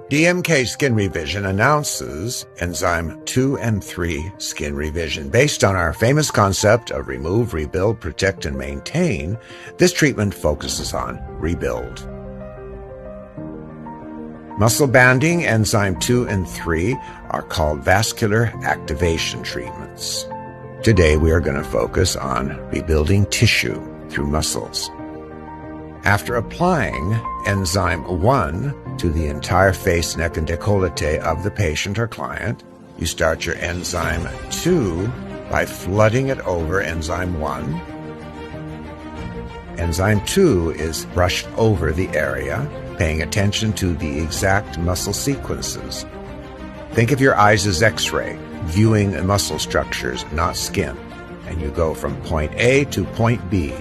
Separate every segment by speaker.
Speaker 1: DMK Skin Revision announces Enzyme 2 and 3 Skin Revision. Based on our famous concept of remove, rebuild, protect, and maintain, this treatment focuses on rebuild. Muscle banding, Enzyme 2 and 3 are called vascular activation treatments. Today we are going to focus on rebuilding tissue through muscles. After applying Enzyme 1 to the entire face, neck, and décolleté of the patient or client, you start your Enzyme 2 by flooding it over Enzyme 1. Enzyme 2 is brushed over the area, paying attention to the exact muscle sequences. Think of your eyes as X-ray, viewing muscle structures, not skin, and you go from point A to point B.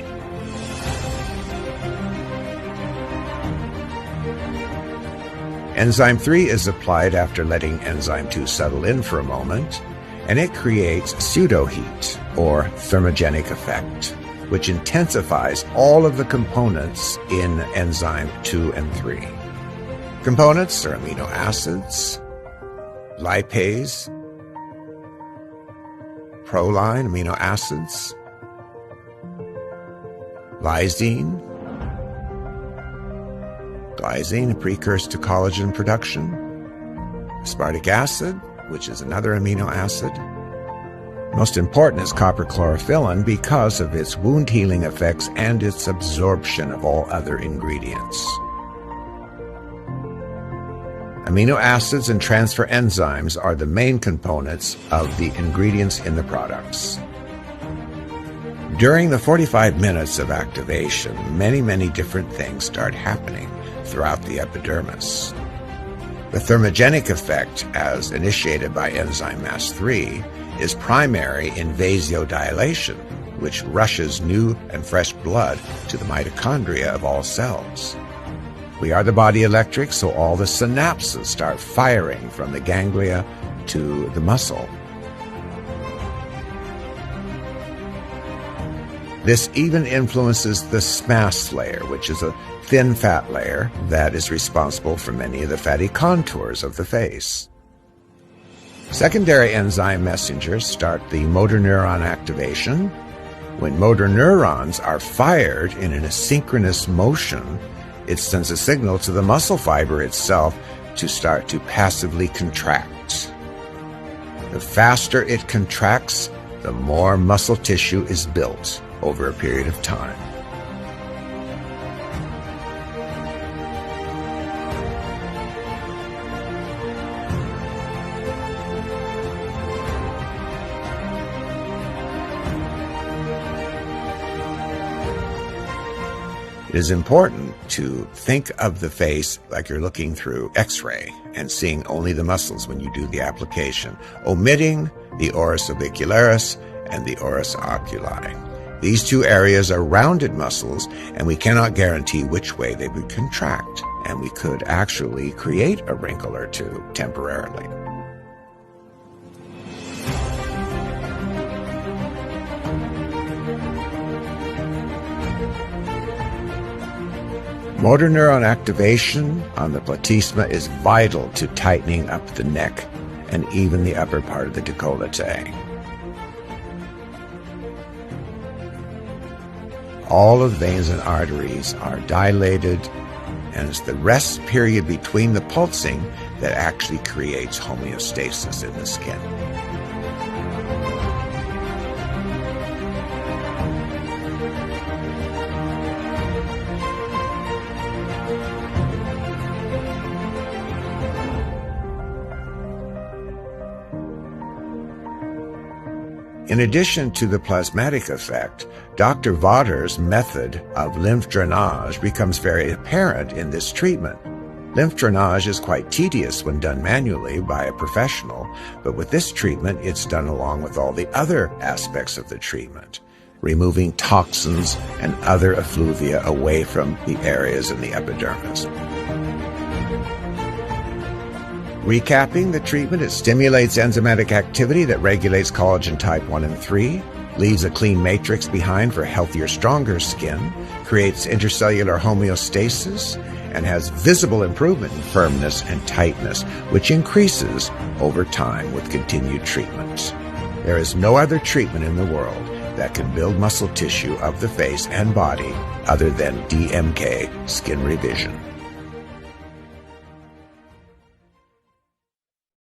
Speaker 1: Enzyme 3 is applied after letting Enzyme 2 settle in for a moment, and it creates pseudo-heat, or thermogenic effect, which intensifies all of the components in Enzyme 2 and 3. Components are amino acids, lipase, proline, amino acids, lysine, glycine, a precursor to collagen production, aspartic acid, which is another amino acid. Most important is copper chlorophyllin because of its wound healing effects and its absorption of all other ingredients. Amino acids and transfer enzymes are the main components of the ingredients in the products. During the 45 minutes of activation, many different things start happening throughout the epidermis. The thermogenic effect, as initiated by enzyme MAS3, is primary in vasodilation, which rushes new and fresh blood to the mitochondria of all cells. We are the body electric, so all the synapses start firing from the ganglia to the muscle. This even influences the SMAS layer, which is a thin fat layer that is responsible for many of the fatty contours of the face. Secondary enzyme messengers start the motor neuron activation. When motor neurons are fired in an asynchronous motion, it sends a signal to the muscle fiber itself to start to passively contract. The faster it contracts, the more muscle tissue is built over a period of time. It is important to think of the face like you're looking through X-ray and seeing only the muscles when you do the application, omitting the oris orbicularis and the oris oculi. These two areas are rounded muscles, and we cannot guarantee which way they would contract, and we could actually create a wrinkle or two temporarily. Motor neuron activation on the platysma is vital to tightening up the neck and even the upper part of the décolleté. All of the veins and arteries are dilated, and it's the rest period between the pulsing that actually creates homeostasis in the skin. In addition to the plasmatic effect, Dr. Vater's method of lymph drainage becomes very apparent in this treatment. Lymph drainage is quite tedious when done manually by a professional, but with this treatment, it's done along with all the other aspects of the treatment, removing toxins and other effluvia away from the areas in the epidermis. Recapping the treatment, it stimulates enzymatic activity that regulates collagen type 1 and 3. leaves a clean matrix behind for healthier, stronger skin, creates intercellular homeostasis, and has visible improvement in firmness and tightness, which increases over time with continued treatment. There is no other treatment in the world that can build muscle tissue of the face and body other than DMK Skin Revision.